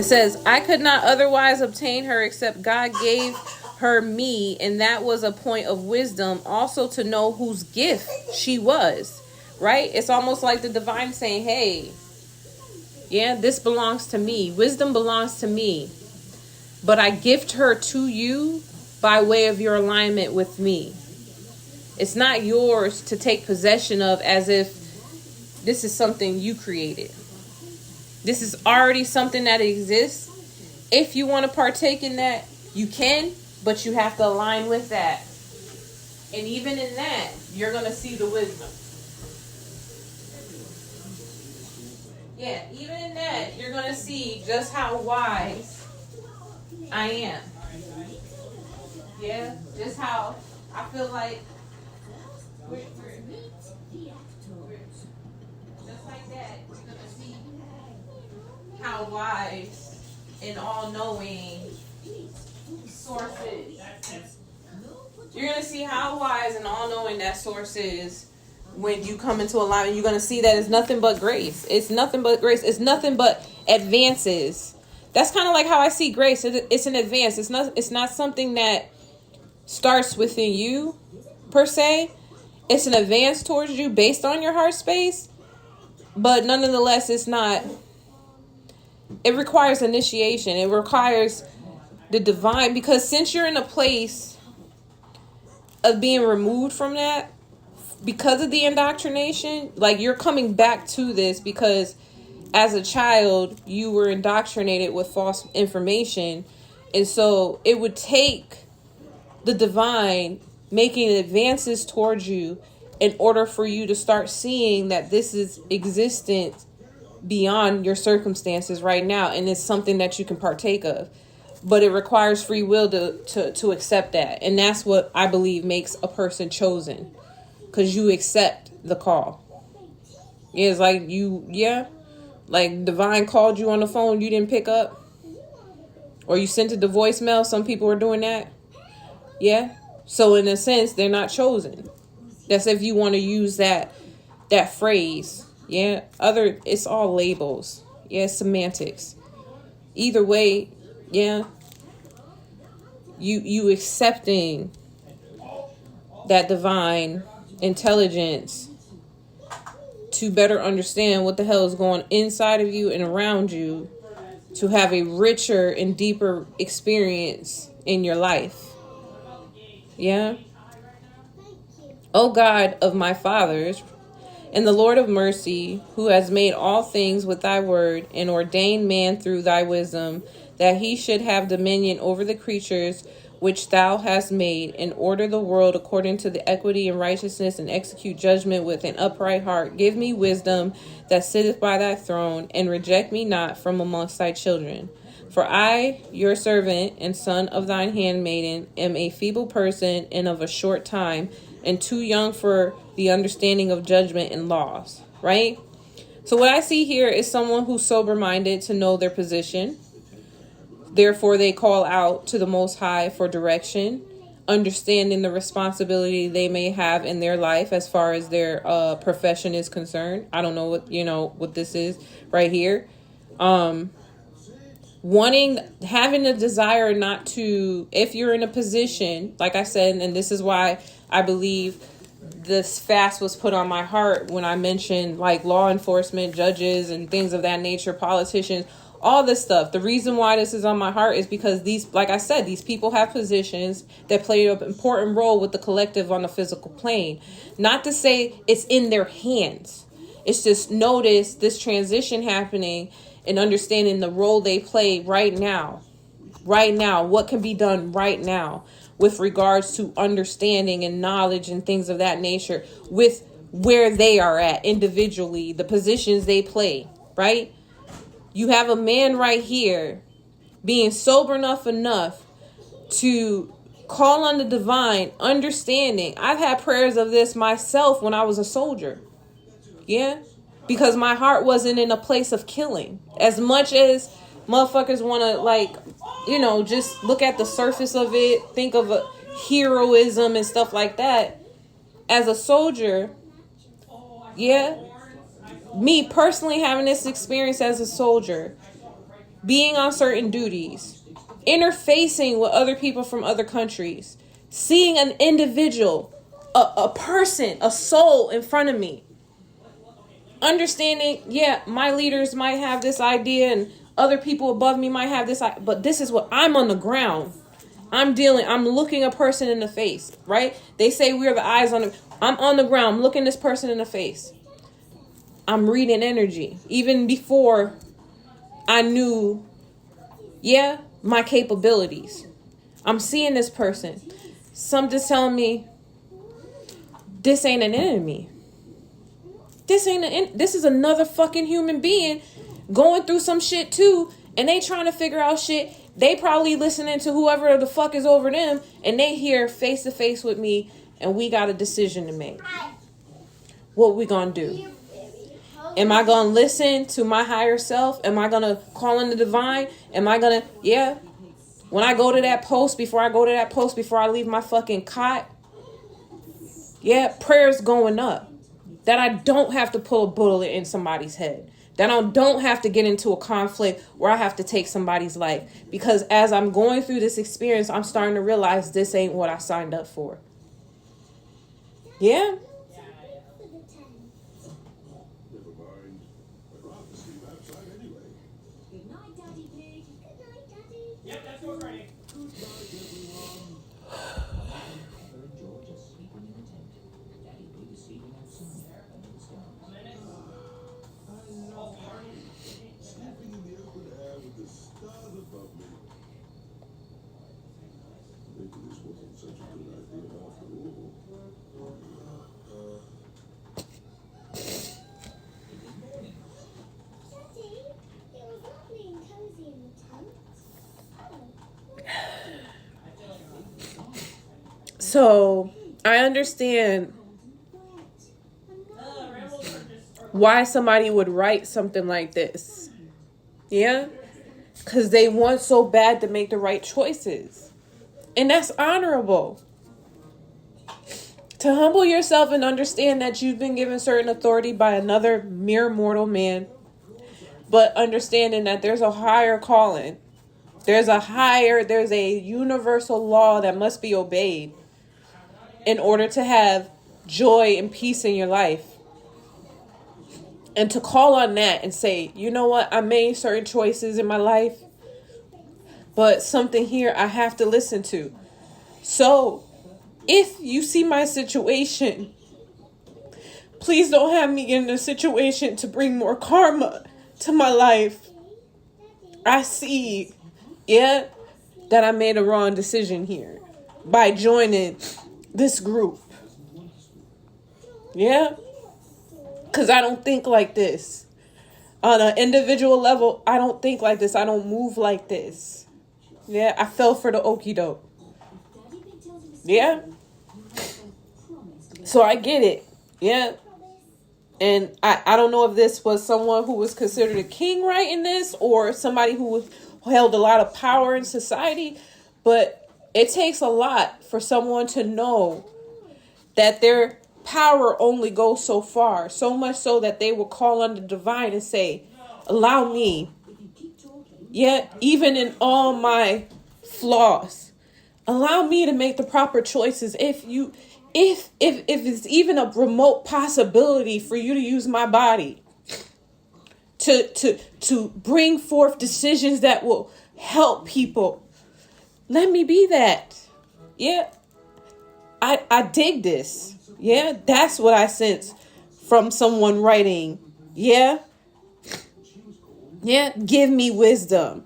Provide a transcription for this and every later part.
says, I could not otherwise obtain her except God gave her me, and that was a point of wisdom, also to know whose gift she was. Right? It's almost like the divine saying, hey, yeah, this belongs to me. Wisdom belongs to me. But I gift her to you by way of your alignment with me. It's not yours to take possession of as if this is something you created. This is already something that exists. If you want to partake in that, you can, but you have to align with that. And even in that, you're going to see the wisdom. Yeah, even in that, you're going to see just how wise I am. Yeah, just how I feel like just like that, you're going to see how wise and all-knowing source is. You're going to see how wise and all-knowing that source is when you come into alignment. You're going to see that it's nothing but grace. It's nothing but grace. It's nothing but advances. That's kind of like how I see grace. It's an advance. It's not something that starts within you, per se. It's an advance towards you based on your heart space. But nonetheless, it's not. It requires initiation. It requires the divine. Because since you're in a place of being removed from that, because of the indoctrination, like you're coming back to this because as a child, you were indoctrinated with false information. And so it would take the divine making advances towards you in order for you to start seeing that this is existent beyond your circumstances right now. And it's something that you can partake of. But it requires free will to accept that. And that's what I believe makes a person chosen. Because you accept the call. Yeah, it's like like divine called you on the phone, you didn't pick up. Or you sent it to voicemail. Some people are doing that. Yeah. So in a sense, they're not chosen. That's if you want to use that phrase. Yeah. It's all labels. Yeah, it's semantics. Either way, yeah. You accepting that divine intelligence to better understand what the hell is going inside of you and around you, to have a richer and deeper experience in your life. Yeah. O God of my fathers, and the Lord of mercy, who has made all things with thy word, and ordained man through thy wisdom, that he should have dominion over the creatures which thou hast made, and order the world according to the equity and righteousness, and execute judgment with an upright heart. Give me wisdom that sitteth by thy throne, and reject me not from amongst thy children. For I, your servant and son of thine handmaiden, am a feeble person and of a short time, and too young for the understanding of judgment and laws. Right? So what I see here is someone who's sober-minded to know their position. Therefore, they call out to the Most High for direction, understanding the responsibility they may have in their life as far as their profession is concerned. I don't know what this is right here. Having a desire not to, if you're in a position, like I said, and this is why I believe this fast was put on my heart when I mentioned like law enforcement, judges, and things of that nature, politicians, all this stuff. The reason why this is on my heart is because like I said, these people have positions that play an important role with the collective on the physical plane. Not to say it's in their hands. It's just notice this transition happening and understanding the role they play right now. Right now, what can be done right now with regards to understanding and knowledge and things of that nature with where they are at individually, the positions they play, right? You have a man right here being sober enough to call on the divine, understanding. I've had prayers of this myself when I was a soldier. Yeah. Because my heart wasn't in a place of killing. As much as motherfuckers want to just look at the surface of it, think of a heroism and stuff like that. As a soldier, yeah. Me personally having this experience as a soldier, being on certain duties, interfacing with other people from other countries, seeing an individual, a person, a soul in front of me. Understanding, yeah, my leaders might have this idea and other people above me might have this, but this is what I'm on the ground. I'm looking a person in the face, right? They say we're the eyes I'm on the ground, I'm looking this person in the face. I'm reading energy. Even before I knew, my capabilities. I'm seeing this person. Something's telling me this ain't an enemy. This is another fucking human being going through some shit too, and they trying to figure out shit. They probably listening to whoever the fuck is over them, and they here face to face with me, and we got a decision to make. What we gonna do? Am I gonna listen to my higher self? Am I gonna call in the divine? Am I gonna, when I go to that post, before I leave my fucking cot, prayers going up. That I don't have to pull a bullet in somebody's head. That I don't have to get into a conflict where I have to take somebody's life. Because as I'm going through this experience, I'm starting to realize this ain't what I signed up for. Yeah. So I understand why somebody would write something like this. Yeah? Because they want so bad to make the right choices. And that's honorable. To humble yourself and understand that you've been given certain authority by another mere mortal man. But understanding that there's a higher calling. There's a universal law that must be obeyed in order to have joy and peace in your life. And to call on that and say, you know what, I made certain choices in my life, but something here I have to listen to. So if you see my situation, please don't have me in a situation to bring more karma to my life. I see, that I made a wrong decision here by joining this group. Yeah? Because I don't think like this. On an individual level, I don't think like this. I don't move like this. Yeah, I fell for the okie doke. Yeah? So I get it. Yeah? And I don't know if this was someone who was considered a king writing this or somebody who held a lot of power in society, but it takes a lot for someone to know that their power only goes so far, so much so that they will call on the divine and say, allow me, even in all my flaws, allow me to make the proper choices. If it's even a remote possibility for you to use my body to bring forth decisions that will help people, let me be that. Yeah. I dig this. Yeah. That's what I sense from someone writing. Yeah. Yeah. Give me wisdom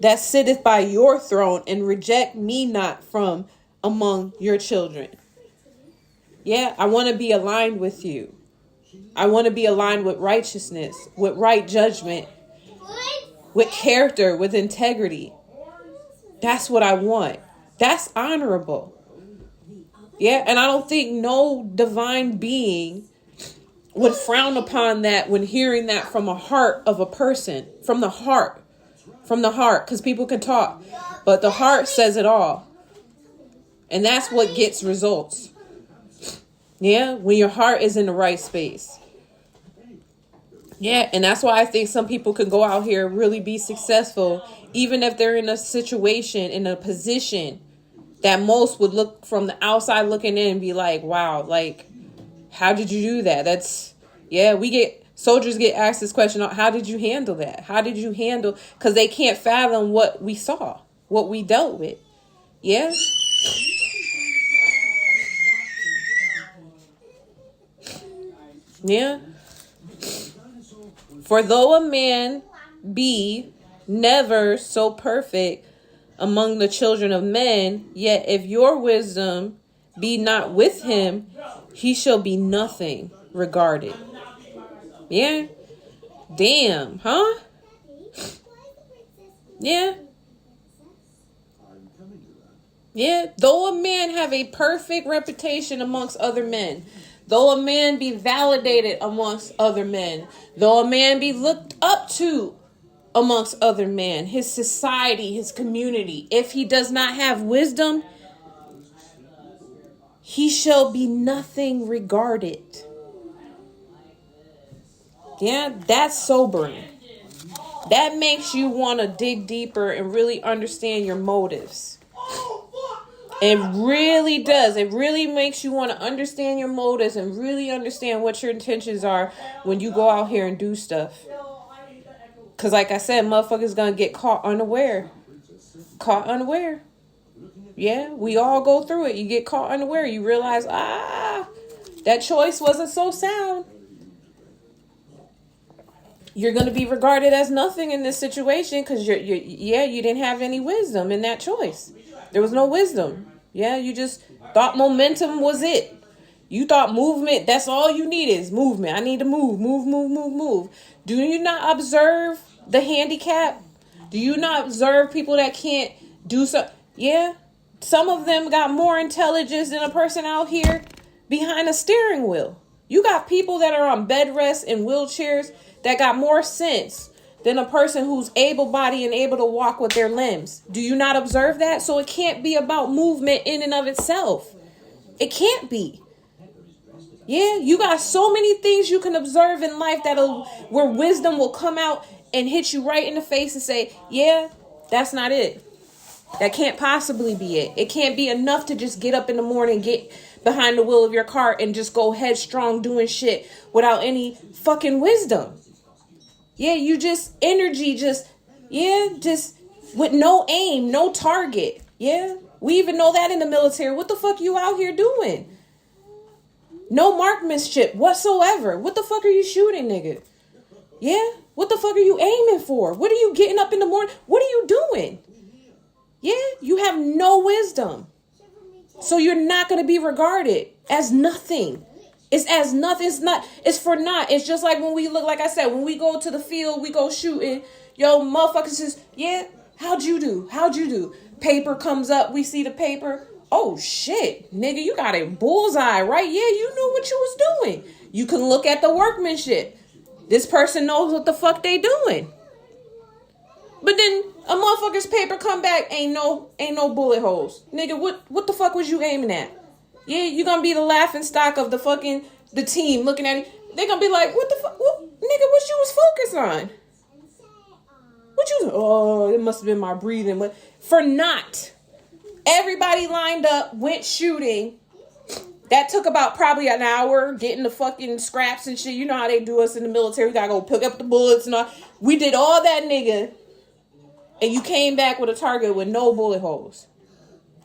that sitteth by your throne and reject me not from among your children. Yeah. I want to be aligned with you. I want to be aligned with righteousness, with right judgment, with character, with integrity. That's what I want. That's honorable. Yeah, and I don't think no divine being would frown upon that when hearing that from a heart of a person. From the heart. Because people can talk. But the heart says it all. And that's what gets results. Yeah, when your heart is in the right space. Yeah, and that's why I think some people can go out here and really be successful, even if they're in a situation, in a position that most would look from the outside looking in and be like, wow, like, how did you do that? Soldiers get asked this question, how did you handle that? How did you handle, because they can't fathom what we saw, what we dealt with. Yeah. Yeah. For though a man be never so perfect among the children of men, yet if your wisdom be not with him, he shall be nothing regarded. Yeah. Damn, huh? Yeah. Yeah. Though a man have a perfect reputation amongst other men, though a man be validated amongst other men, though a man be looked up to amongst other men, his society, his community, if he does not have wisdom, he shall be nothing regarded. Yeah, that's sobering. That makes you want to dig deeper and really understand your motives. It really does. It really makes you want to understand your motives and really understand what your intentions are when you go out here and do stuff. Because like I said, motherfuckers going to get caught unaware. Caught unaware. Yeah, we all go through it. You get caught unaware. You realize, that choice wasn't so sound. You're going to be regarded as nothing in this situation because you didn't have any wisdom in that choice. There was no wisdom. Yeah, you just thought momentum was it. You thought movement, that's all you need is movement. I need to move. Do you not observe the handicap? Do you not observe people that can't do so? Yeah, some of them got more intelligence than a person out here behind a steering wheel. You got people that are on bed rests and wheelchairs that got more sense than a person who's able-bodied and able to walk with their limbs. Do you not observe that? So it can't be about movement in and of itself. It can't be. Yeah, you got so many things you can observe in life where wisdom will come out and hit you right in the face and say, yeah, that's not it. That can't possibly be it. It can't be enough to just get up in the morning, get behind the wheel of your car and just go headstrong doing shit without any fucking wisdom. Yeah, you just energy, just with no aim, no target. Yeah, we even know that in the military. What the fuck you out here doing? No marksmanship whatsoever. What the fuck are you shooting, nigga? Yeah, what the fuck are you aiming for? What are you getting up in the morning? What are you doing? Yeah, you have no wisdom. So you're not going to be regarded as nothing. It's as nothing. It's for naught. It's just like when we look, like I said, when we go to the field, we go shooting. Yo, motherfuckers says, yeah, how'd you do? Paper comes up. We see the paper. Oh, shit, nigga, you got a bullseye, right? Yeah, you knew what you was doing. You can look at the workmanship. This person knows what the fuck they doing. But then a motherfucker's paper come back, ain't no bullet holes. Nigga, what the fuck was you aiming at? Yeah, you gonna be the laughing stock of the team looking at it. They gonna be like, what the fuck? Nigga, what you was focused on? It must have been my breathing. But for naught. Everybody lined up, went shooting. That took about probably an hour, getting the fucking scraps and shit. You know how they do us in the military. We gotta go pick up the bullets and all. We did all that, nigga. And you came back with a target with no bullet holes.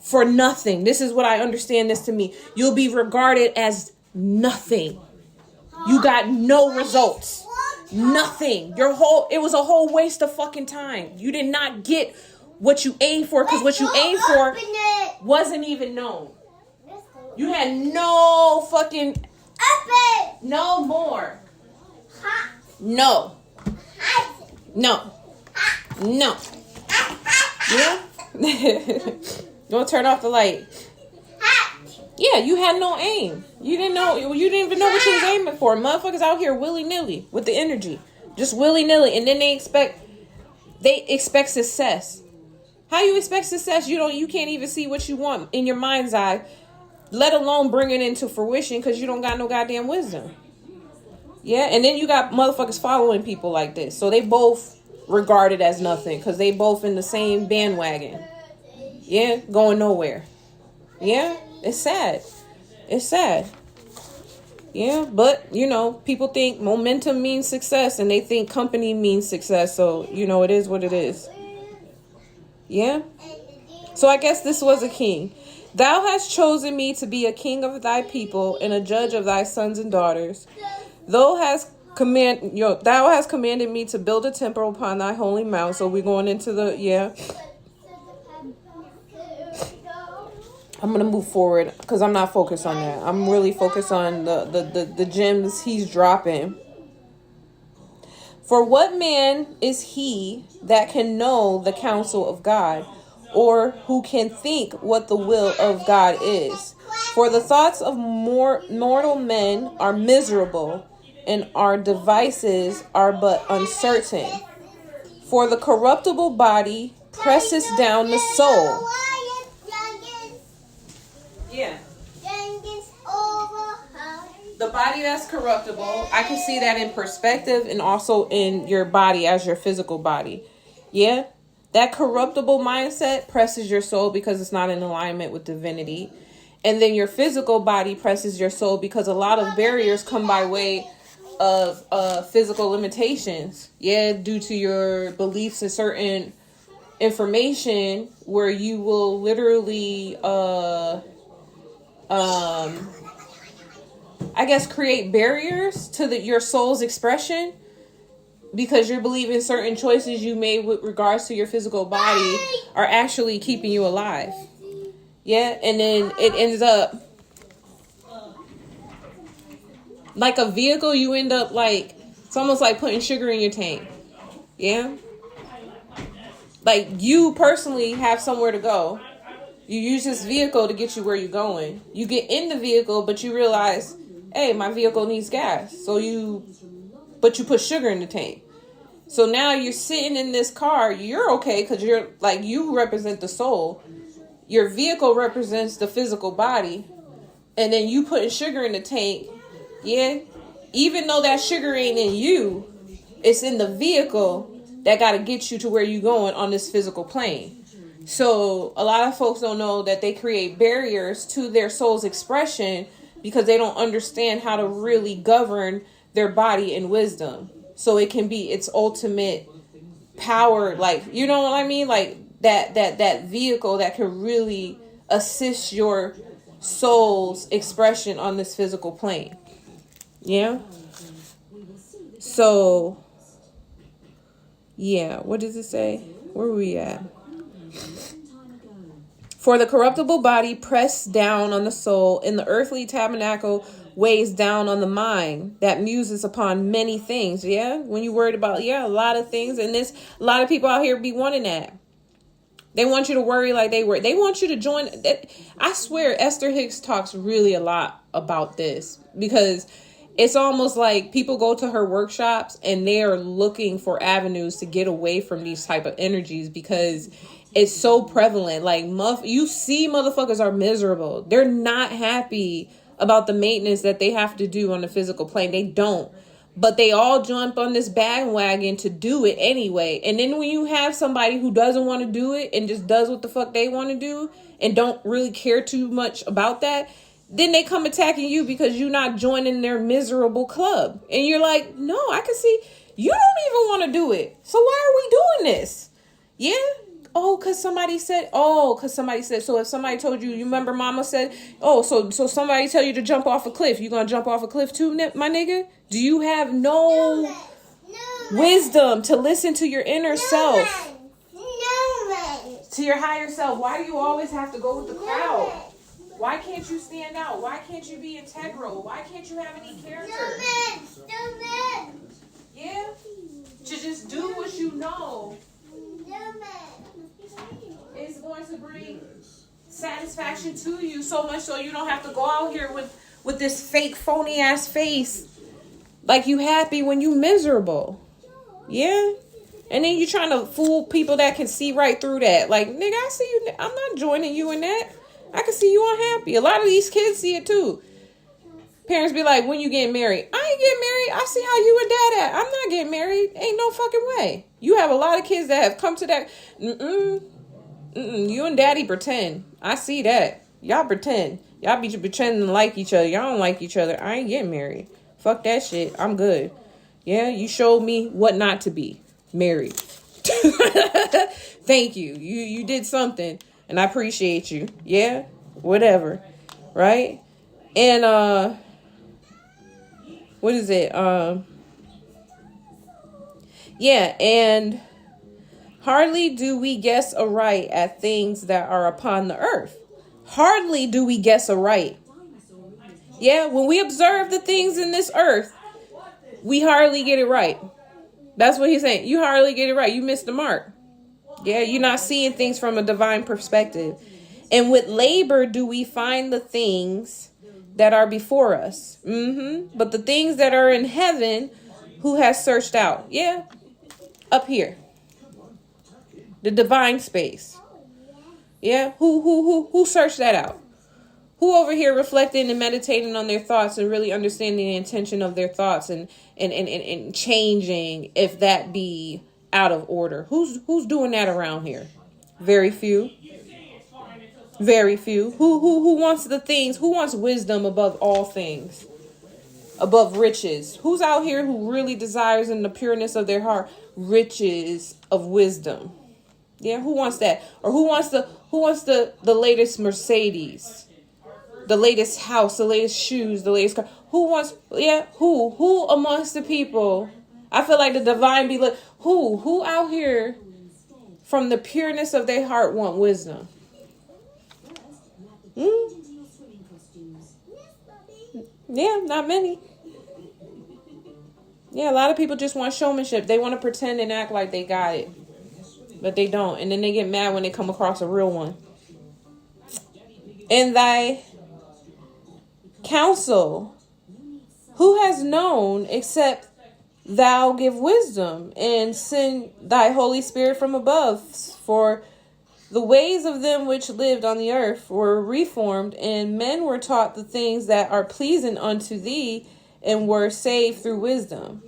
For nothing. This is what I understand this to me. You'll be regarded as nothing. You got no results. Nothing. It was a whole waste of fucking time. You did not get what you aimed for, because what you aimed for wasn't even known. You had no fucking... No more. No. Yeah? Don't turn off the light. Yeah, you had no aim. You didn't even know what you was aiming for. Motherfuckers out here willy-nilly with the energy. Just willy-nilly. And then they expect success. How you expect success? You can't even see what you want in your mind's eye, let alone bring it into fruition, because you don't got no goddamn wisdom. Yeah, and then you got motherfuckers following people like this. So they both regarded as nothing because they both in the same bandwagon. Yeah, going nowhere. Yeah, it's sad. It's sad. Yeah, but, you know, people think momentum means success and they think company means success. So, you know, it is what it is. Yeah. So I guess this was a king. Thou hast chosen me to be a king of thy people and a judge of thy sons and daughters. Thou hast commanded me to build a temple upon thy holy mount. So we're going into the, yeah. I'm going to move forward because I'm not focused on that. I'm really focused on the gems he's dropping. For what man is he that can know the counsel of God, or who can think what the will of God is? For the thoughts of mortal men are miserable, and our devices are but uncertain. For the corruptible body presses down the soul. Yeah. The body that's corruptible, I can see that in perspective and also in your body as your physical body. Yeah. That corruptible mindset presses your soul because it's not in alignment with divinity. And then your physical body presses your soul because a lot of barriers come by way of physical limitations. Yeah, due to your beliefs in certain information where you will literally I guess create barriers to your soul's expression because you're believing certain choices you made with regards to your physical body are actually keeping you alive. Yeah, and then it ends up like a vehicle. You end up like, it's almost like putting sugar in your tank. Yeah. Like you personally have somewhere to go. You use this vehicle to get you where you're going. You get in the vehicle, but you realize, hey, my vehicle needs gas. But you put sugar in the tank. So now you're sitting in this car. You're okay because you're like, you represent the soul. Your vehicle represents the physical body. And then you putting sugar in the tank. Yeah. Even though that sugar ain't in you, it's in the vehicle that got to get you to where you're going on this physical plane. So a lot of folks don't know that they create barriers to their soul's expression because they don't understand how to really govern their body in wisdom. So it can be its ultimate power, like, you know what I mean? Like that vehicle that can really assist your soul's expression on this physical plane. Yeah. So, yeah, what does it say? Where are we at? For the corruptible body pressed down on the soul, and the earthly tabernacle weighs down on the mind that muses upon many things. Yeah, when you worried about, a lot of things, and a lot of people out here be wanting that. They want you to worry like they were. They want you to join. I swear, Esther Hicks talks really a lot about this because it's almost like people go to her workshops and they are looking for avenues to get away from these type of energies because it's so prevalent. Like, you see motherfuckers are miserable. They're not happy about the maintenance that they have to do on the physical plane. They don't. But they all jump on this bandwagon to do it anyway. And then when you have somebody who doesn't want to do it and just does what the fuck they want to do and don't really care too much about that, then they come attacking you because you're not joining their miserable club. And you're like, no, I can see you don't even want to do it. So why are we doing this? Yeah. Oh, because somebody said, so if somebody told you, you remember mama said, so somebody tell you to jump off a cliff, you going to jump off a cliff too, my nigga? Do you have no wisdom to listen to your inner self? To your higher self? Why do you always have to go with the crowd? Why can't you stand out? Why can't you be integral? Why can't you have any character? Yeah? To just do what you know is going to bring satisfaction to you so much so you don't have to go out here with this fake phony ass face like you happy when you miserable. Yeah? And then you trying to fool people that can see right through that. Like, nigga, I see you. I'm not joining you in that. I can see you unhappy. A lot of these kids see it too. Parents be like, when you getting married? I ain't getting married. I see how you and dad at. I'm not getting married. Ain't no fucking way. You have a lot of kids that have come to that. You and daddy pretend. I see that. Y'all pretend. Y'all be pretending to like each other. Y'all don't like each other. I ain't getting married. Fuck that shit. I'm good. Yeah, you showed me what not to be. Married. Thank you. You did something. And I appreciate you. Yeah? Whatever. Right? And, what is it? Yeah, and hardly do we guess aright at things that are upon the earth. Hardly do we guess aright. Yeah, when we observe the things in this earth, we hardly get it right. That's what he's saying. You hardly get it right. You missed the mark. Yeah, you're not seeing things from a divine perspective. And with labor do we find the things that are before us. But the things that are in heaven, who has searched out? Yeah, up here. The divine space. Yeah, who searched that out? Who over here reflecting and meditating on their thoughts and really understanding the intention of their thoughts and changing if that be out of order? Who's doing that around here? Very few. Very few. Who wants the things? Who wants wisdom above all things? Above riches? Who's out here who really desires in the pureness of their heart riches of wisdom? Yeah, who wants that? Or who wants the latest Mercedes? The latest house, the latest shoes, the latest car. Who wants, who amongst the people? I feel like the divine be like, who out here from the pureness of their heart want wisdom? Yeah, not many. Yeah, a lot of people just want showmanship. They want to pretend and act like they got it, but they don't. And then they get mad when they come across a real one. And thy counsel, who has known except thou give wisdom and send thy Holy Spirit from above? For the ways of them which lived on the earth were reformed, and men were taught the things that are pleasing unto thee, and were saved through wisdom.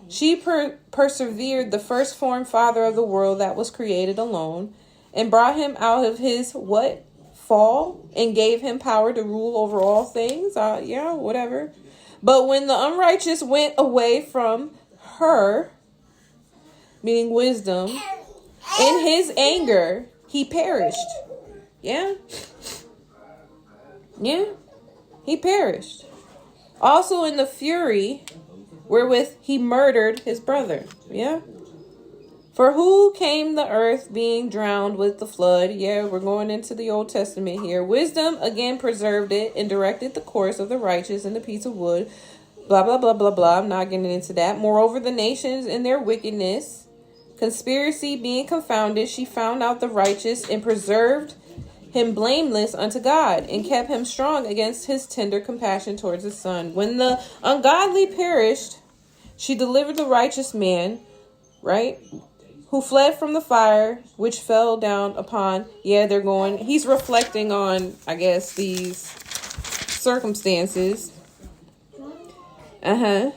She persevered the first formed father of the world that was created alone, and brought him out of his fall, and gave him power to rule over all things. Whatever. But when the unrighteous went away from her, meaning wisdom, in his anger, he perished. Yeah, he perished. Also in the fury wherewith he murdered his brother. Yeah. For who came the earth being drowned with the flood? Yeah, we're going into the Old Testament here. Wisdom again preserved it and directed the course of the righteous in the piece of wood. Blah, blah, blah, blah, blah. I'm not getting into that. Moreover, the nations in their wickedness, conspiracy being confounded, she found out the righteous and preserved him blameless unto God, and kept him strong against his tender compassion towards his son. When the ungodly perished, she delivered the righteous man, right, who fled from the fire, which fell down upon. Yeah, he's reflecting on, I guess, these circumstances. Yeah,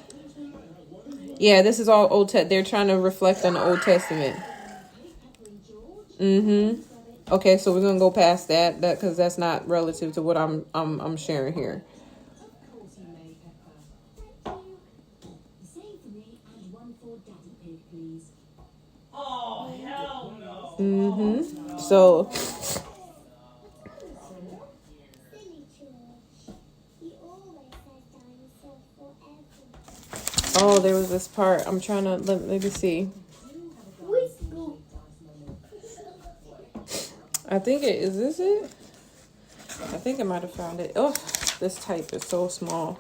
this is all Old Testament. They're trying to reflect on the Old Testament. Okay, so we're gonna go past that because that's not relative to what I'm sharing here. Oh, hell no. So there was this part. I'm trying to let me see. I think is this it? I think I might have found it. Oh, this type is so small.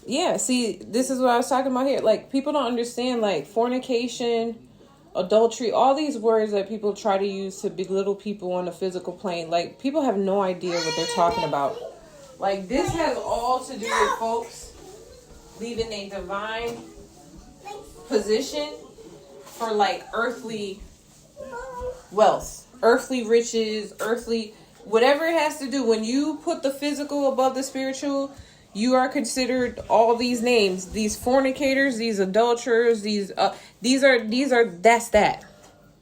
Yeah, see, this is what I was talking about here. Like, people don't understand, like, fornication, adultery, all these words that people try to use to belittle people on the physical plane. Like, people have no idea what they're talking about. Like, this has all to do with folks leaving a divine position for, like, earthly wealth, earthly riches, earthly, Whatever it has to do, when you put the physical above the spiritual, you are considered all these names, these fornicators, these adulterers, these are, that's that.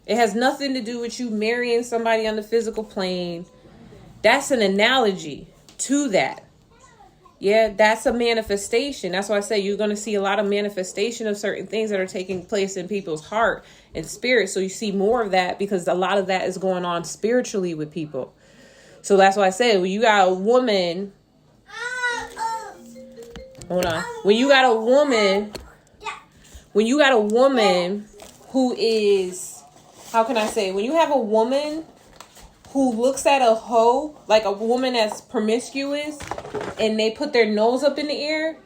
It has nothing to do with you marrying somebody on the physical plane. That's an analogy to that. Yeah, that's a manifestation. That's why I say you're going to see a lot of manifestation of certain things that are taking place in people's heart and spirit. So you see more of that because a lot of that is going on spiritually with people. So that's why I said when you got a woman, hold on. When you got a woman who is, how can I say, when you have a woman who looks at a hoe, like a woman that's promiscuous, and they put their nose up in the air,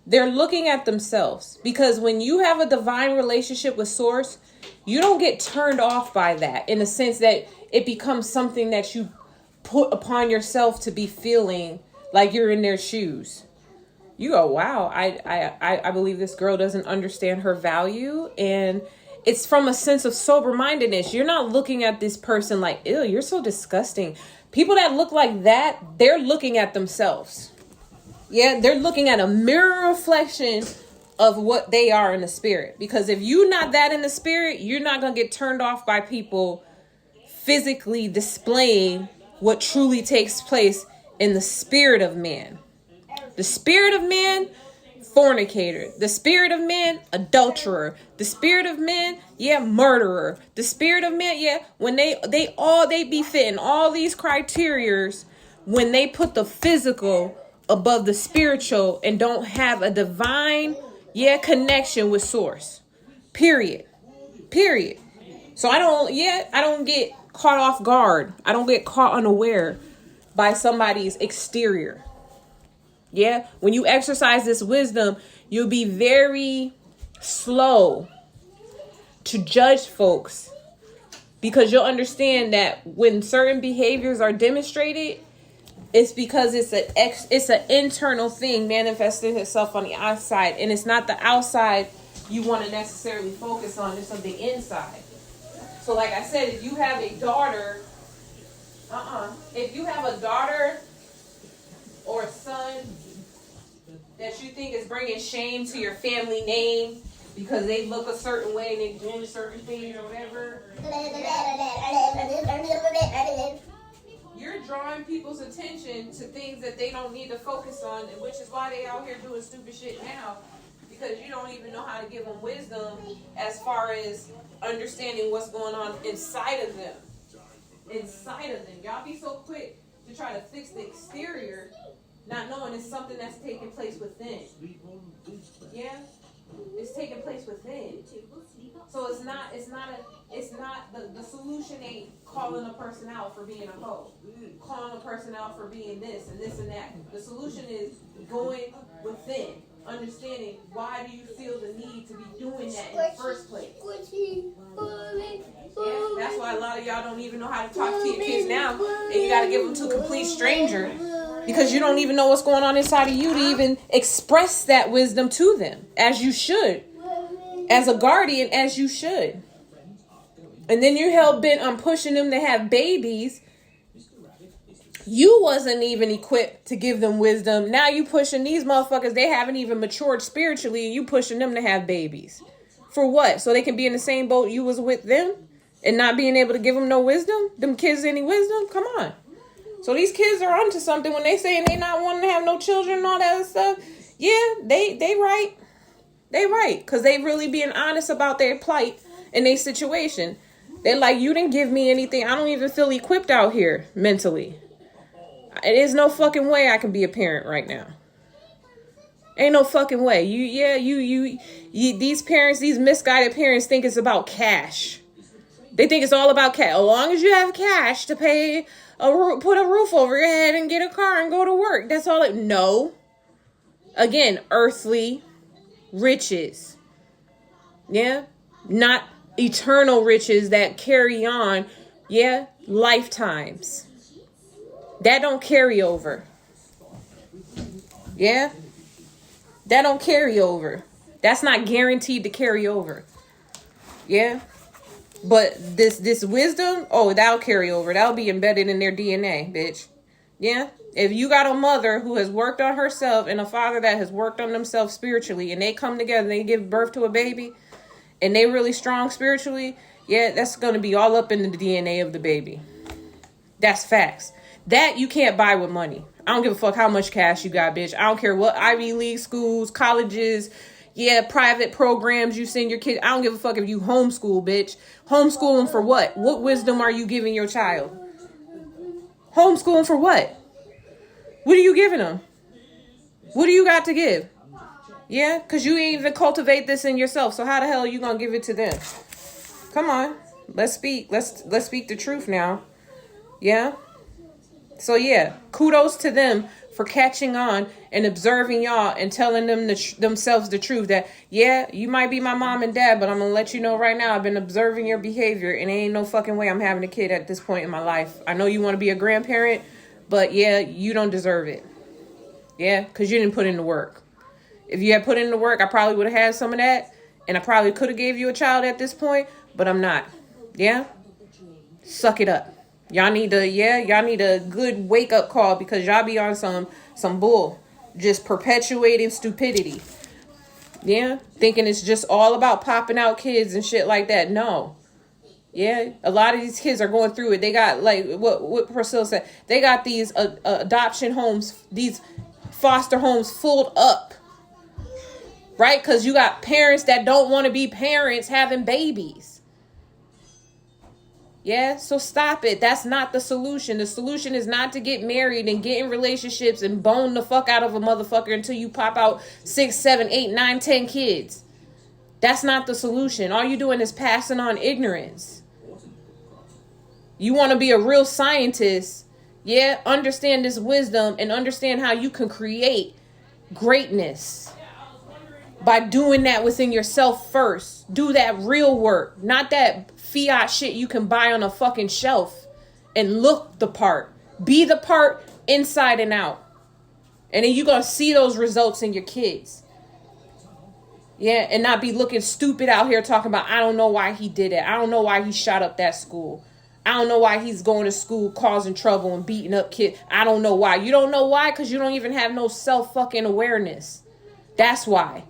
they're looking at themselves. Because when you have a divine relationship with Source, you don't get turned off by that in the sense that it becomes something that you put upon yourself to be feeling like you're in their shoes. You go, wow, I believe this girl doesn't understand her value. And it's from a sense of sober-mindedness. You're not looking at this person like, ew, you're so disgusting. People that look like that, they're looking at themselves. Yeah, they're looking at a mirror reflection of what they are in the spirit. Because if you're not that in the spirit, you're not going to get turned off by people physically displaying what truly takes place in the spirit of man. The spirit of man, fornicator. The spirit of man, adulterer. The spirit of man, murderer. The spirit of man, when they be fitting all these criterias when they put the physical above the spiritual and don't have a divine, connection with Source. Period. So I don't get caught off guard. I don't get caught unaware by somebody's exterior. Yeah, when you exercise this wisdom, you'll be very slow to judge folks because you'll understand that when certain behaviors are demonstrated, it's because it's an internal thing manifesting itself on the outside, and it's not the outside you want to necessarily focus on, it's on the inside. So like I said, if you have a daughter, or a son that you think is bringing shame to your family name because they look a certain way and they doing certain things or whatever, you're drawing people's attention to things that they don't need to focus on, which is why they out here doing stupid shit now, because you don't even know how to give them wisdom as far as understanding what's going on inside of them. Y'all be so quick to try to fix the exterior, not knowing it's something that's taking place within. Yeah? It's taking place within. So it's not the solution ain't calling a person out for being a hoe. Calling a person out for being this and this and that. The solution is going within. Understanding why do you feel the need to be doing that in the first place. Yeah, that's why a lot of y'all don't even know how to talk to your kids now, and you got to give them to a complete stranger because you don't even know what's going on inside of you to even express that wisdom to them as you should, as a guardian, as you should. And then you're hell-bent on pushing them to have babies. You wasn't even equipped to give them wisdom. Now you pushing these motherfuckers. They haven't even matured spiritually, and you pushing them to have babies. For what? So they can be in the same boat you was with them and not being able to give them no wisdom? Them kids any wisdom? Come on. So these kids are onto something when they saying they not wanting to have no children and all that other stuff. Yeah, they right. They right. Because they really being honest about their plight and their situation. They're like, you didn't give me anything. I don't even feel equipped out here mentally. It is no fucking way I can be a parent right now. Ain't no fucking way. You these parents, these misguided parents think it's about cash. They think it's all about cash. As long as you have cash to pay put a roof over your head and get a car and go to work. That's all it. No. Again, earthly riches. Yeah. Not eternal riches that carry on. Yeah. Lifetimes. That don't carry over. Yeah. That don't carry over. That's not guaranteed to carry over. Yeah. But this wisdom, oh, that'll carry over. That'll be embedded in their DNA, bitch. Yeah? If you got a mother who has worked on herself and a father that has worked on themselves spiritually, and they come together and they give birth to a baby, and they really strong spiritually, yeah, that's going to be all up in the DNA of the baby. That's facts. That you can't buy with money. I don't give a fuck how much cash you got, bitch. I don't care what Ivy League schools, colleges, private programs you send your kid. I don't give a fuck if you homeschool, bitch. Homeschool them for what? What wisdom are you giving your child? Homeschool them for what? What are you giving them? What do you got to give? Yeah, because you ain't even cultivate this in yourself. So how the hell are you going to give it to them? Come on. Let's speak. Let's speak the truth now. Yeah. So yeah, kudos to them for catching on and observing y'all and telling them themselves the truth that, yeah, you might be my mom and dad, but I'm going to let you know right now, I've been observing your behavior and ain't no fucking way I'm having a kid at this point in my life. I know you want to be a grandparent, but yeah, you don't deserve it. Yeah, because you didn't put in the work. If you had put in the work, I probably would have had some of that, and I probably could have gave you a child at this point, but I'm not. Yeah? Suck it up. Y'all need a good wake-up call because y'all be on some bull. Just perpetuating stupidity. Yeah? Thinking it's just all about popping out kids and shit like that. No. Yeah? A lot of these kids are going through it. They got, like, what Priscilla said. They got these adoption homes, these foster homes filled up. Right? Because you got parents that don't want to be parents having babies. Yeah, so stop it. That's not the solution. The solution is not to get married and get in relationships and bone the fuck out of a motherfucker until you pop out 6, 7, 8, 9, 10 kids. That's not the solution. All you're doing is passing on ignorance. You want to be a real scientist, yeah? Understand this wisdom and understand how you can create greatness by doing that within yourself first. Do that real work, not that fiat shit you can buy on a fucking shelf and look the part. Be the part inside and out. And then you're going to see those results in your kids. Yeah, and not be looking stupid out here talking about, I don't know why he did it. I don't know why he shot up that school. I don't know why he's going to school causing trouble and beating up kids. I don't know why. You don't know why because you don't even have no self-fucking awareness. That's why.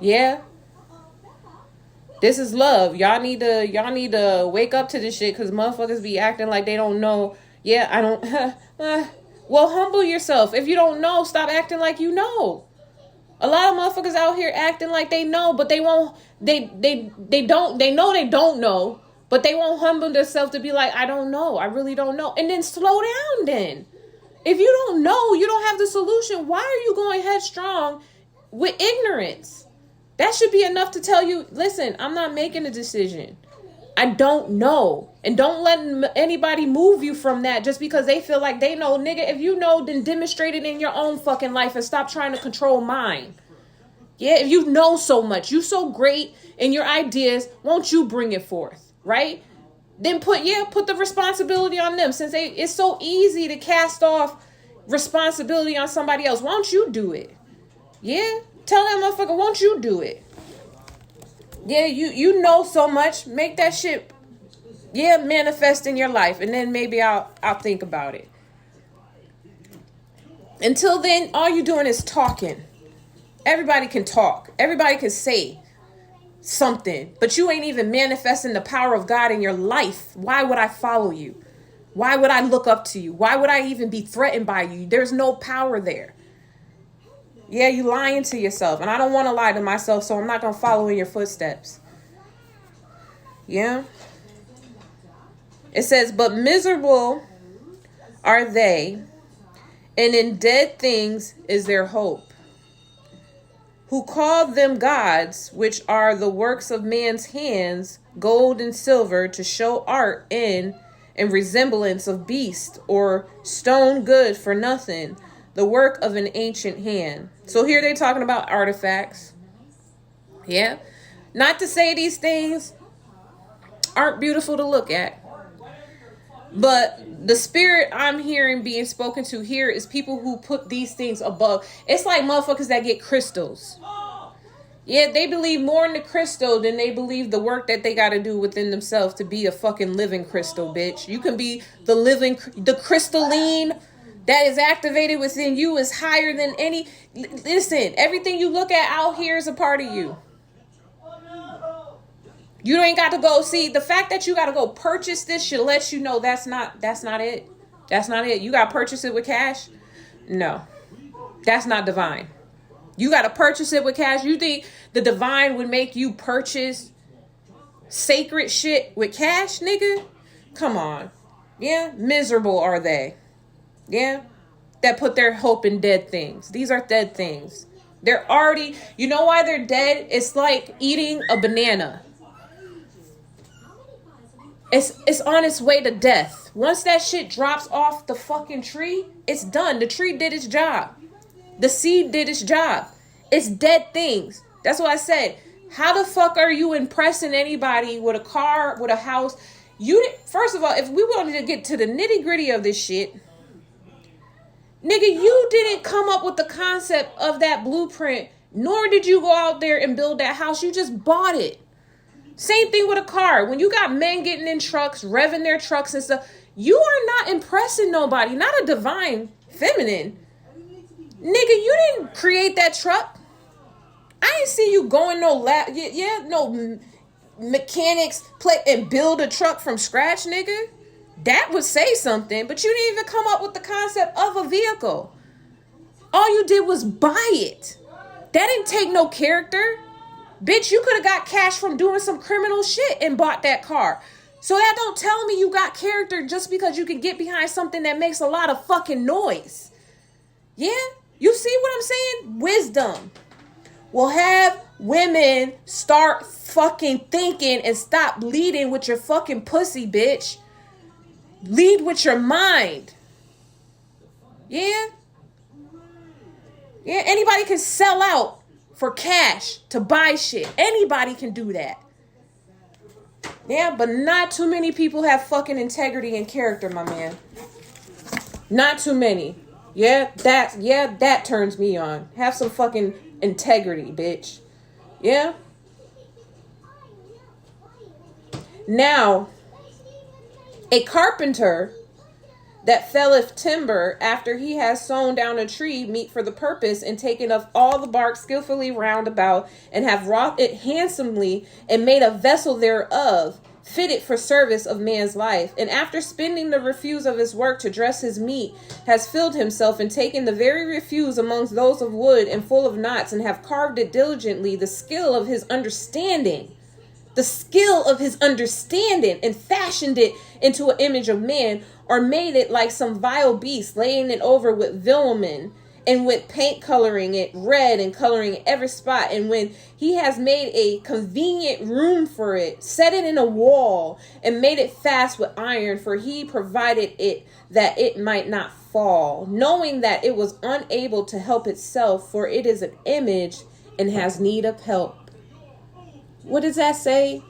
Yeah. This is love. Y'all need to wake up to this shit because motherfuckers be acting like they don't know. Yeah, I don't. Well, humble yourself. If you don't know, stop acting like you know. A lot of motherfuckers out here acting like they know, but they won't. They know they don't know, but they won't humble themselves to be like, I don't know. I really don't know. And then slow down then. If you don't know, you don't have the solution. Why are you going headstrong with ignorance? That should be enough to tell you, listen, I'm not making a decision. I don't know. And don't let anybody move you from that just because they feel like they know. Nigga, if you know, then demonstrate it in your own fucking life and stop trying to control mine. Yeah, if you know so much, you so great in your ideas, won't you bring it forth, right? Then put the responsibility on them since it's so easy to cast off responsibility on somebody else. Why don't you do it? Yeah? Tell that motherfucker, won't you do it? Yeah, you know so much. Make that shit, manifest in your life. And then maybe I'll think about it. Until then, all you're doing is talking. Everybody can talk. Everybody can say something. But you ain't even manifesting the power of God in your life. Why would I follow you? Why would I look up to you? Why would I even be threatened by you? There's no power there. Yeah, you lying to yourself. And I don't want to lie to myself, so I'm not going to follow in your footsteps. Yeah? It says, but miserable are they, and in dead things is their hope. Who call them gods, which are the works of man's hands, gold and silver, to show art in and resemblance of beast, or stone good for nothing, the work of an ancient hand. So here they're talking about artifacts. Yeah. Not to say these things aren't beautiful to look at. But the spirit I'm hearing being spoken to here is people who put these things above. It's like motherfuckers that get crystals. Yeah, they believe more in the crystal than they believe the work that they got to do within themselves to be a fucking living crystal, bitch. You can be the crystalline that is activated within you is higher than any. Listen, everything you look at out here is a part of you. You ain't got to go see the fact that you got to go purchase this should let you know that's not it. That's not it. You got to purchase it with cash. No, that's not divine. You got to purchase it with cash. You think the divine would make you purchase sacred shit with cash, nigga? Come on. Yeah, miserable are they. Yeah, that put their hope in dead things. These are dead things. They're already, you know why they're dead? It's like eating a banana. It's on its way to death. Once that shit drops off the fucking tree, it's done. The tree did its job. The seed did its job. It's dead things. That's what I said. How the fuck are you impressing anybody with a car, with a house? First of all, if we wanted to get to the nitty gritty of this shit, nigga, you didn't come up with the concept of that blueprint, nor did you go out there and build that house. You just bought it. Same thing with a car. When you got men getting in trucks, revving their trucks and stuff, you are not impressing nobody, not a divine feminine. Nigga, you didn't create that truck. I ain't see you going no no mechanics play and build a truck from scratch, nigga. That would say something, but you didn't even come up with the concept of a vehicle. All you did was buy it. That didn't take no character. Bitch, you could have got cash from doing some criminal shit and bought that car. So that don't tell me you got character just because you can get behind something that makes a lot of fucking noise. Yeah? You see what I'm saying? Wisdom will have women start fucking thinking and stop leading with your fucking pussy, bitch. Lead with your mind. Yeah? Yeah, anybody can sell out for cash to buy shit. Anybody can do that. Yeah, but not too many people have fucking integrity and character, my man. Not too many. Yeah, that turns me on. Have some fucking integrity, bitch. Yeah? Now, a carpenter that felleth timber after he has sawn down a tree meet for the purpose and taken of all the bark skillfully round about and have wrought it handsomely and made a vessel thereof fitted for service of man's life, and after spending the refuse of his work to dress his meat, has filled himself and taken the very refuse amongst those of wood and full of knots, and have carved it diligently, the skill of his understanding, and fashioned it into an image of man, or made it like some vile beast, laying it over with vermin, and with paint coloring it red and coloring every spot. And when he has made a convenient room for it, set it in a wall, and made it fast with iron, for he provided it that it might not fall, knowing that it was unable to help itself, for it is an image and has need of help. What does that say?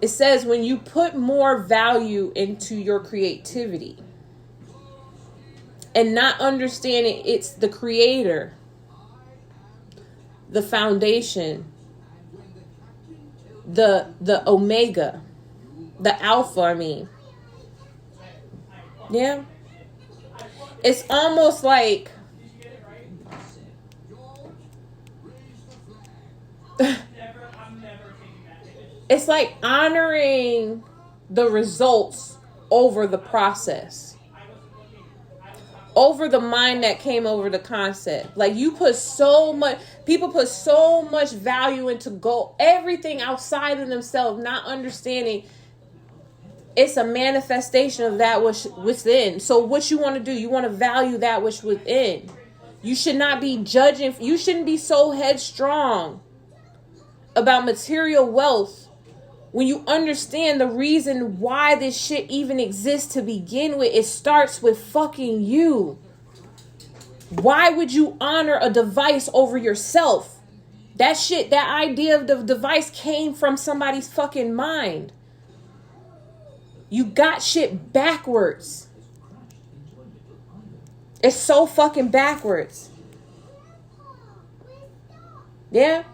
It says when you put more value into your creativity and not understanding it's the creator, the foundation, the omega, the alpha, I mean. Yeah. It's almost like it's like honoring the results over the process, over the mind that came over the concept. Like people put so much value into everything outside of themselves, not understanding it's a manifestation of that which within. So what you want to do, you want to value that which within. You should not be judging. You shouldn't be so headstrong about material wealth when you understand the reason why this shit even exists to begin with. It starts with fucking you. Why would you honor a device over yourself? That idea of the device came from somebody's fucking mind. You got shit backwards. It's so fucking backwards. Yeah.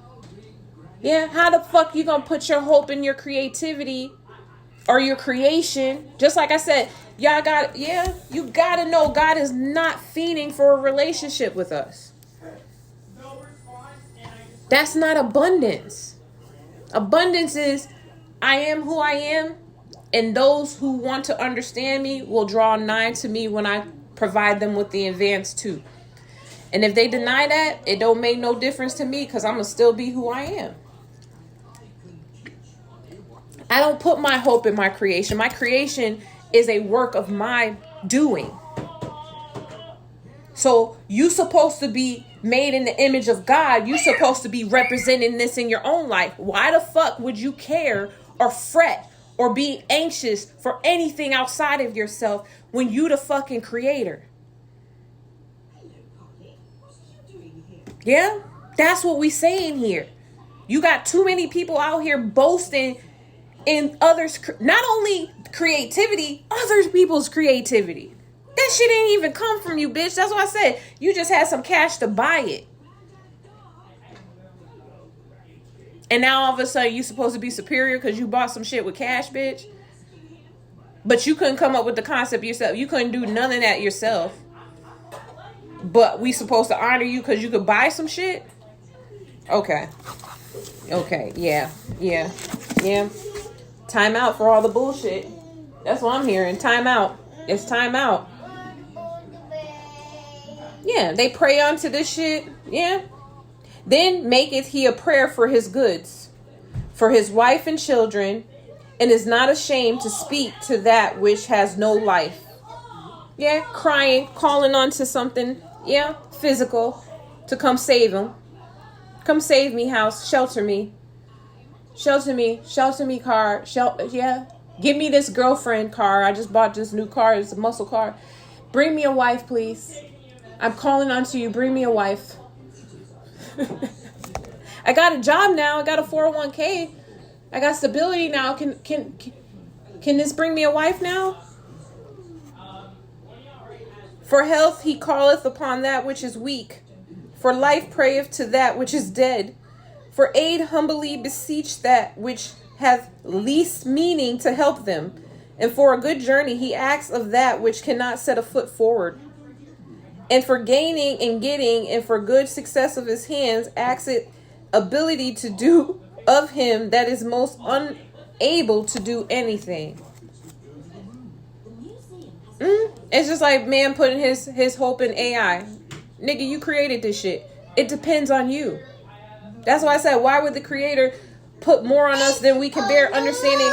Yeah. How the fuck you gonna put your hope in your creativity or your creation? Just like I said, you gotta know God is not fiending for a relationship with us. That's not abundance. Abundance is, I am who I am, and those who want to understand me will draw nigh to me when I provide them with the advance too. And if they deny that, it don't make no difference to me, because I'm going to still be who I am. I don't put my hope in my creation. My creation is a work of my doing. So you supposed to be made in the image of God. You supposed to be representing this in your own life. Why the fuck would you care or fret or be anxious for anything outside of yourself when you the fucking creator? Yeah, that's what we saying here. You got too many people out here boasting in others, not only creativity, other people's creativity. That shit ain't even come from you, bitch. That's why I said you just had some cash to buy it. And now all of a sudden you supposed to be superior because you bought some shit with cash, bitch. But you couldn't come up with the concept yourself. You couldn't do none of that yourself. But we supposed to honor you because you could buy some shit? Okay. Yeah. Time out for all the bullshit. That's what I'm hearing. Time out. It's time out. Yeah, they pray unto this shit. Yeah. Then maketh he a prayer for his goods, for his wife and children, and is not ashamed to speak to that which has no life. Yeah, crying, calling on to something, physical, to come save him. Come save me, house. Shelter me. Shelter me, car. Give me this girlfriend car. I just bought this new car. It's a muscle car. Bring me a wife, please. I'm calling on to you. Bring me a wife. I got a job now. I got a 401k. I got stability now. Can this bring me a wife now? For health he calleth upon that which is weak. For life prayeth to that which is dead. For aid humbly beseech that which hath least meaning to help them. And for a good journey he asks of that which cannot set a foot forward. And for gaining and getting, and for good success of his hands, acts it ability to do of him that is most unable to do anything. It's just like man putting his hope in AI. Nigga, you created this shit. It depends on you. That's why I said, why would the creator put more on us than we can bear, understanding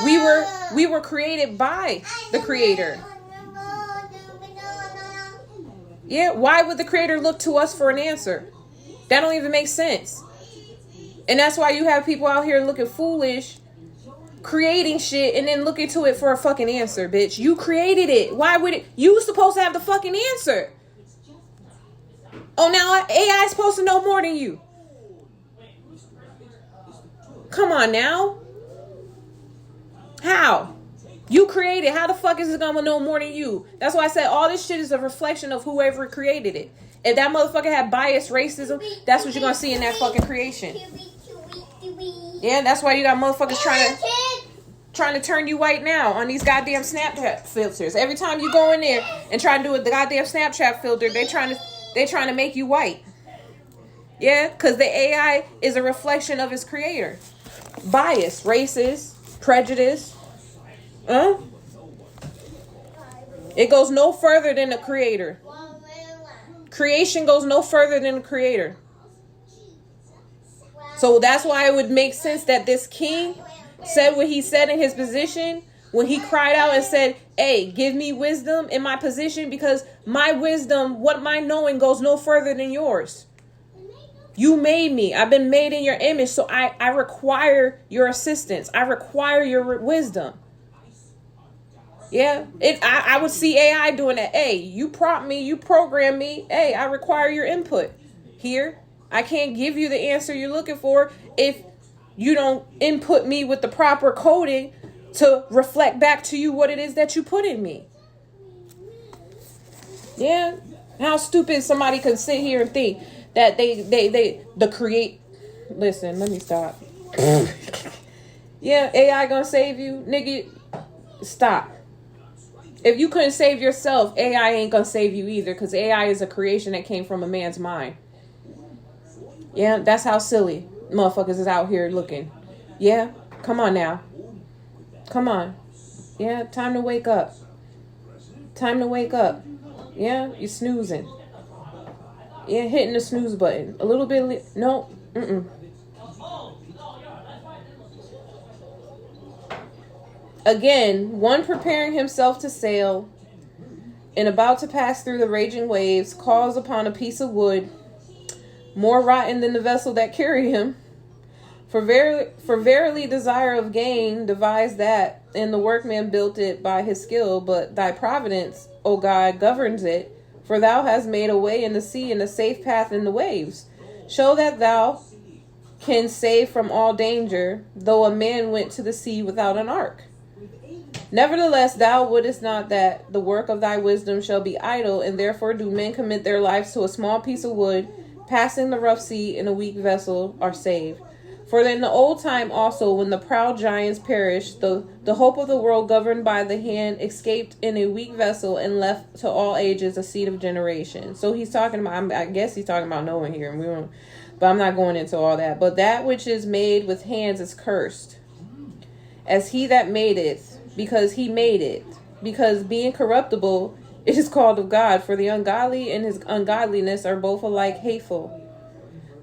we were created by the creator. Yeah, why would the creator look to us for an answer? That don't even make sense. And that's why you have people out here looking foolish, creating shit, and then looking to it for a fucking answer, bitch. You created it. Why would it? You supposed to have the fucking answer. Oh, now AI is supposed to know more than you. Come on now. How? You created. How the fuck is it gonna know more than you? That's why I said all this shit is a reflection of whoever created it. If that motherfucker had bias, racism, that's what you're gonna see in that fucking creation. Yeah, that's why you got motherfuckers trying to turn you white now on these goddamn Snapchat filters. Every time you go in there and try to do the goddamn Snapchat filter, they trying to make you white. Yeah, because the AI is a reflection of its creator. Bias, racist, prejudice. It goes no further than the creator. Creation goes no further than the creator. So that's why it would make sense that this king said what he said in his position when he cried out and said, hey, give me wisdom in my position, because my wisdom, what my knowing goes no further than yours. You made me. I've been made in your image, so I require your assistance. I require your wisdom. Yeah, I would see AI doing that. Hey, you prompt me, you program me. Hey, I require your input here. I can't give you the answer you're looking for if you don't input me with the proper coding to reflect back to you what it is that you put in me. Yeah, how stupid somebody could sit here and think that the Listen, let me stop. Yeah, AI gonna save you? Nigga, stop. If you couldn't save yourself, AI ain't gonna save you either, because AI is a creation that came from a man's mind. Yeah, that's how silly motherfuckers is out here looking. Yeah, come on now. Come on. Yeah, time to wake up. Time to wake up. Yeah, you're snoozing. Yeah, hitting the snooze button. A little bit. No. Again, one preparing himself to sail and about to pass through the raging waves calls upon a piece of wood more rotten than the vessel that carried him. For verily desire of gain devised that, and the workman built it by his skill, but thy providence, O God, governs it. For thou hast made a way in the sea and a safe path in the waves. Show that thou can save from all danger, though a man went to the sea without an ark. Nevertheless, thou wouldest not that the work of thy wisdom shall be idle, and therefore do men commit their lives to a small piece of wood, passing the rough sea in a weak vessel, are saved. For in the old time also, when the proud giants perished, the hope of the world governed by the hand escaped in a weak vessel and left to all ages a seed of generation. So he's talking about, I guess he's talking about Noah here, but I'm not going into all that. But that which is made with hands is cursed, as he that made it, because he made it. Because being corruptible, it is called of God. For the ungodly and his ungodliness are both alike hateful.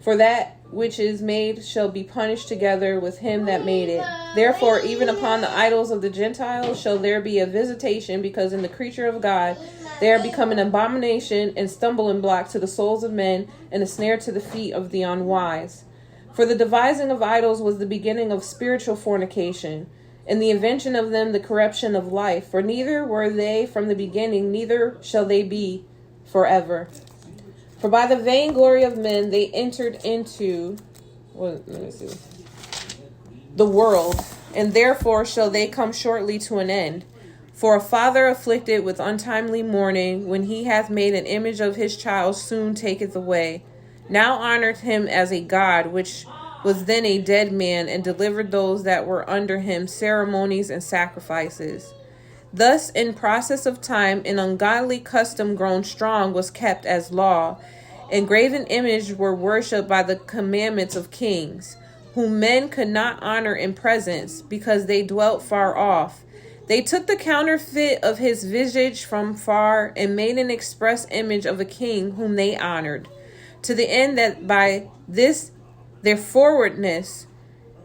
For that which is made shall be punished together with him that made it. Therefore, even upon the idols of the Gentiles shall there be a visitation, because in the creature of God they are become an abomination and stumbling block to the souls of men, and a snare to the feet of the unwise. For the devising of idols was the beginning of spiritual fornication, and the invention of them the corruption of life. For neither were they from the beginning, neither shall they be forever. For by the vainglory of men they entered into the world, and therefore shall they come shortly to an end. For a father afflicted with untimely mourning, when he hath made an image of his child, soon taketh away. Now honored him as a god, which was then a dead man, and delivered those that were under him ceremonies and sacrifices. Thus, in process of time, an ungodly custom grown strong was kept as law, and graven images were worshipped by the commandments of kings, whom men could not honor in presence, because they dwelt far off. They took the counterfeit of his visage from far, and made an express image of a king whom they honored, to the end that by this their forwardness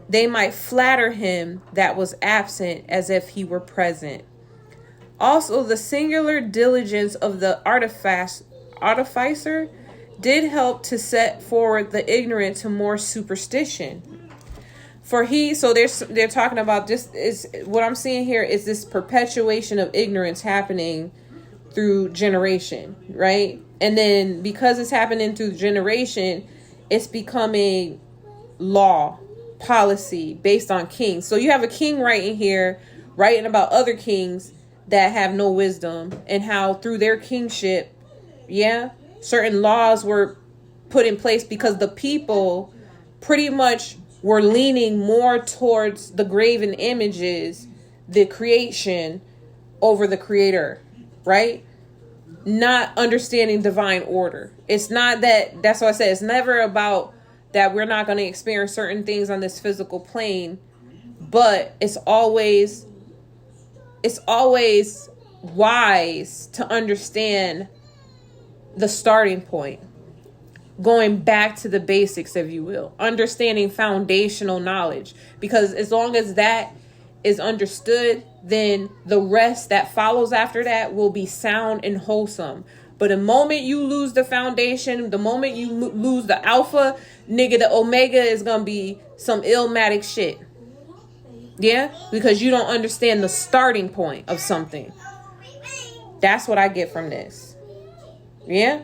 they might flatter him that was absent as if he were present. Also, the singular diligence of the artificer did help to set forward the ignorant to more superstition. For they're talking about this is what I'm seeing here is this perpetuation of ignorance happening through generation, right? And then because it's happening through generation, it's becoming law, policy based on kings. So you have a king writing here, writing about other kings that have no wisdom, and how through their kingship, certain laws were put in place because the people pretty much were leaning more towards the graven images, the creation, over the creator, right? Not understanding divine order. It's not that's what I said. It's never about that we're not going to experience certain things on this physical plane, but it's always wise to understand the starting point, going back to the basics, if you will, understanding foundational knowledge, because as long as that is understood, then the rest that follows after that will be sound and wholesome. But the moment you lose the foundation, the moment you lose the alpha, nigga, the omega is going to be some illmatic shit. Yeah? Because you don't understand the starting point of something. That's what I get from this. Yeah?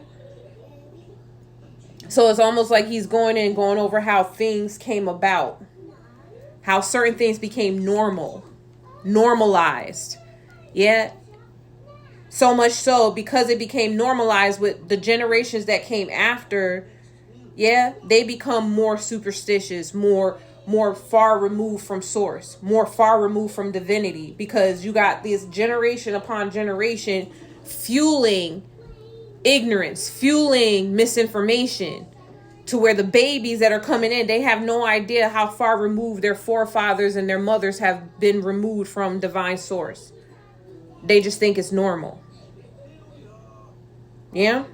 So it's almost like he's going over how things came about. How certain things became normalized. Yeah? So much so, because it became normalized with the generations that came after, yeah, they become more superstitious, more far removed from source, more far removed from divinity, because you got this generation upon generation fueling ignorance, fueling misinformation, to where the babies that are coming in, they have no idea how far removed their forefathers and their mothers have been removed from divine source. They just think it's normal. Yeah.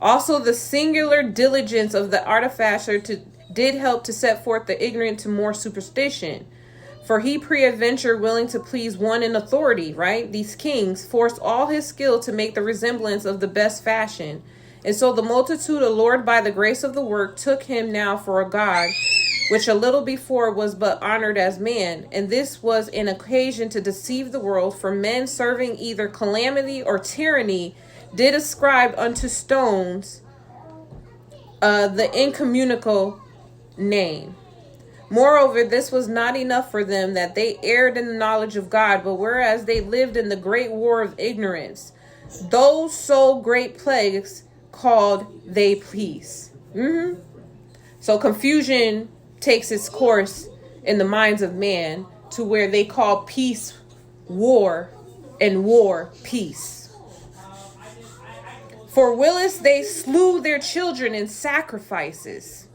Also, the singular diligence of the artificer did help to set forth the ignorant to more superstition. For he peradventure, willing to please one in authority, right? These kings forced all his skill to make the resemblance of the best fashion. And so the multitude, allured by the grace of the work, took him now for a god, which a little before was but honored as man. And this was an occasion to deceive the world, for men serving either calamity or tyranny did ascribe unto stones the incommunicable name. Moreover, this was not enough for them, that they erred in the knowledge of God, but whereas they lived in the great war of ignorance, those so great plagues called they peace. So confusion takes its course in the minds of man, to where they call peace war, and war peace. For whilst they slew their children in sacrifices,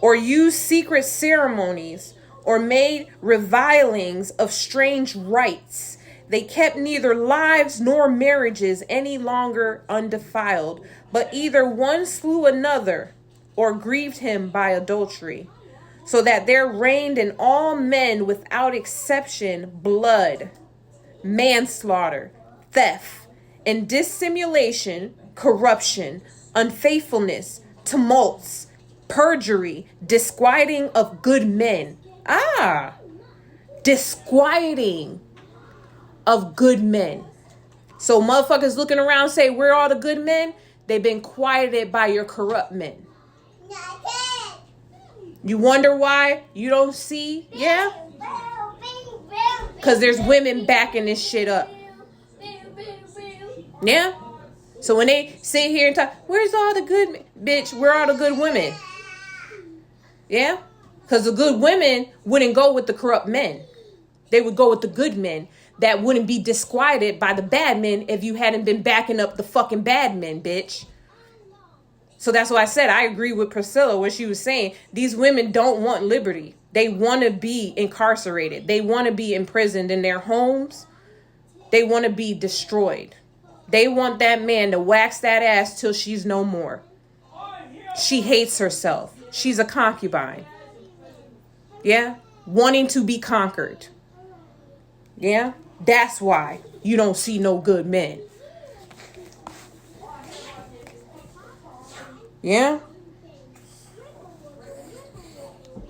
or used secret ceremonies, or made revilings of strange rites, they kept neither lives nor marriages any longer undefiled, but either one slew another, or grieved him by adultery, so that there reigned in all men without exception blood, manslaughter, theft, and dissimulation, corruption, unfaithfulness, tumults, perjury, disquieting of good men. Disquieting of good men. So motherfuckers looking around say, we're all the good men. They've been quieted by your corrupt men. You wonder why you don't see? Yeah? Because there's women backing this shit up. Yeah? So when they sit here and talk, where's all the good men? Bitch, where are the good women? Yeah? Because the good women wouldn't go with the corrupt men. They would go with the good men that wouldn't be disquieted by the bad men if you hadn't been backing up the fucking bad men, bitch. So that's why I said I agree with Priscilla when she was saying these women don't want liberty. They want to be incarcerated. They want to be imprisoned in their homes. They want to be destroyed. They want that man to wax that ass till she's no more. She hates herself. She's a concubine. Yeah? Wanting to be conquered. Yeah? That's why you don't see no good men. Yeah?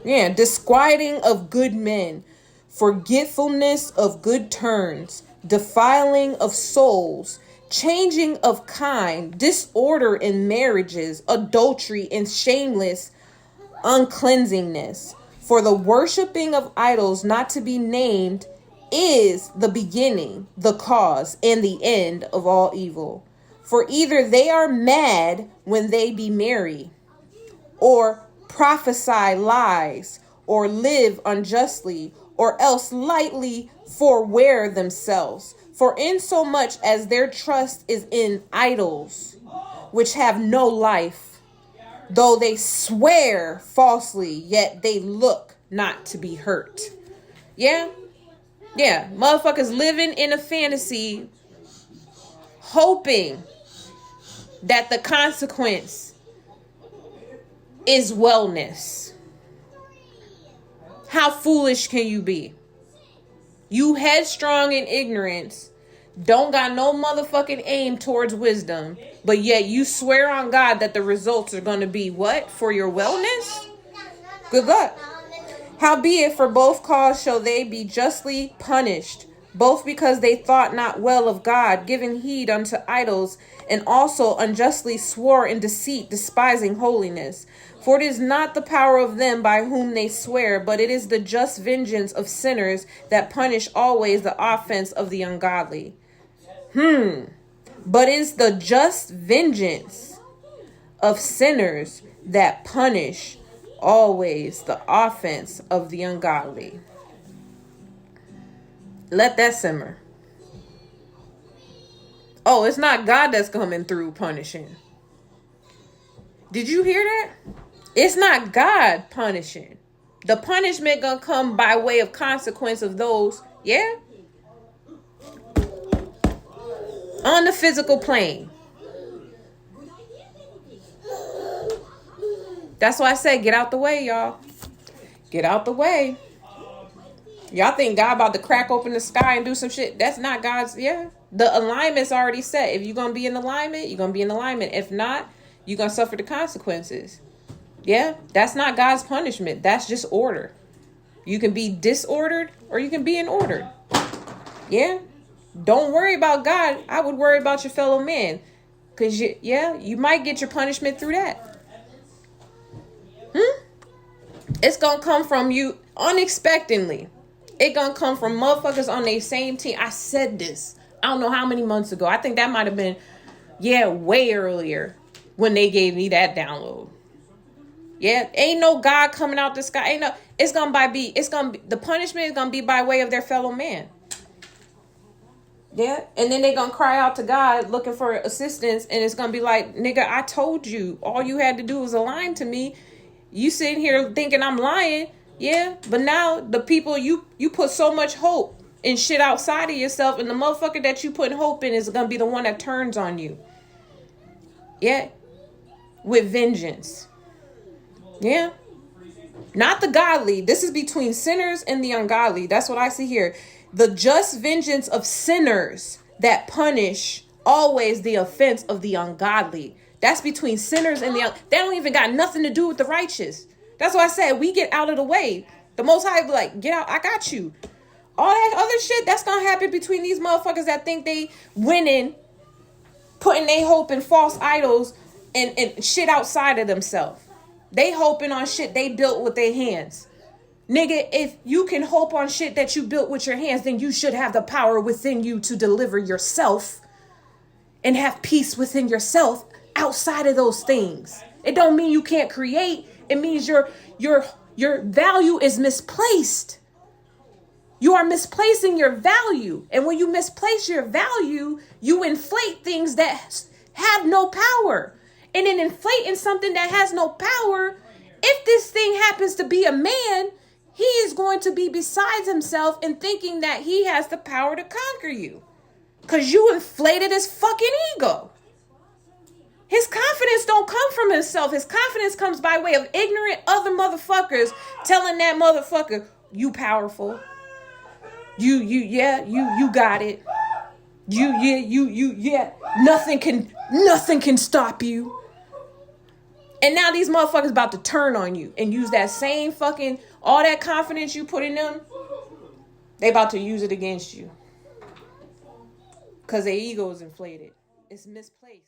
Yeah, disquieting of good men, forgetfulness of good turns, defiling of souls, changing of kind, disorder in marriages, adultery, and shameless uncleansingness. For the worshiping of idols not to be named is the beginning, the cause, and the end of all evil. For either they are mad when they be merry, or prophesy lies, or live unjustly, or else lightly forwear themselves. For insomuch as their trust is in idols, which have no life, though they swear falsely, yet they look not to be hurt. Yeah? Yeah. Motherfuckers living in a fantasy, hoping that the consequence is wellness. How foolish can you be? You headstrong in ignorance, don't got no motherfucking aim towards wisdom, but yet you swear on God that the results are going to be what? For your wellness? Good luck. Howbeit for both cause shall they be justly punished, both because they thought not well of God, giving heed unto idols, and also unjustly swore in deceit, despising holiness. For it is not the power of them by whom they swear, but it is the just vengeance of sinners that punish always the offense of the ungodly. But is the just vengeance of sinners that punish always the offense of the ungodly. Let that simmer. Oh, it's not God that's coming through punishing. Did you hear that? It's not God punishing. The punishment gonna come by way of consequence of those, yeah? On the physical plane. That's why I said get out the way, y'all. Get out the way. Y'all think God about to crack open the sky and do some shit? That's not God's, yeah. The alignment's already set. If you're going to be in alignment, you're going to be in alignment. If not, you're going to suffer the consequences. Yeah, that's not God's punishment. That's just order. You can be disordered or you can be in order. Yeah. Don't worry about God. I would worry about your fellow man. Because, you might get your punishment through that. It's going to come from you unexpectedly. It's going to come from motherfuckers on their same team. I said this. I don't know how many months ago. I think that might have been, way earlier when they gave me that download. Yeah, ain't no God coming out the sky. Ain't no. The punishment is gonna be by way of their fellow man. Yeah, and then they're gonna cry out to God looking for assistance, and it's gonna be like, nigga, I told you, all you had to do was align to me. You sitting here thinking I'm lying, yeah, but now the people you put so much hope in shit outside of yourself, and the motherfucker that you put hope in is gonna be the one that turns on you. Yeah, with vengeance. Yeah. Not the godly. This is between sinners and the ungodly. That's what I see here. The just vengeance of sinners that punish always the offense of the ungodly. That's between sinners and that don't even got nothing to do with the righteous. That's why I said we get out of the way. The Most High be like, get out, I got you. All that other shit, that's gonna happen between these motherfuckers that think they winning, putting their hope in false idols and shit outside of themselves. They hoping on shit they built with their hands. Nigga, if you can hope on shit that you built with your hands, then you should have the power within you to deliver yourself and have peace within yourself outside of those things. It don't mean you can't create. It means your value is misplaced. You are misplacing your value. And when you misplace your value, you inflate things that have no power. And in inflating something that has no power, if this thing happens to be a man, he is going to be besides himself and thinking that he has the power to conquer you. Because you inflated his fucking ego. His confidence don't come from himself. His confidence comes by way of ignorant other motherfuckers telling that motherfucker, you powerful. You got it. Nothing can stop you. And now these motherfuckers about to turn on you and use that same fucking, all that confidence you put in them, they about to use it against you. Because their ego is inflated. It's misplaced.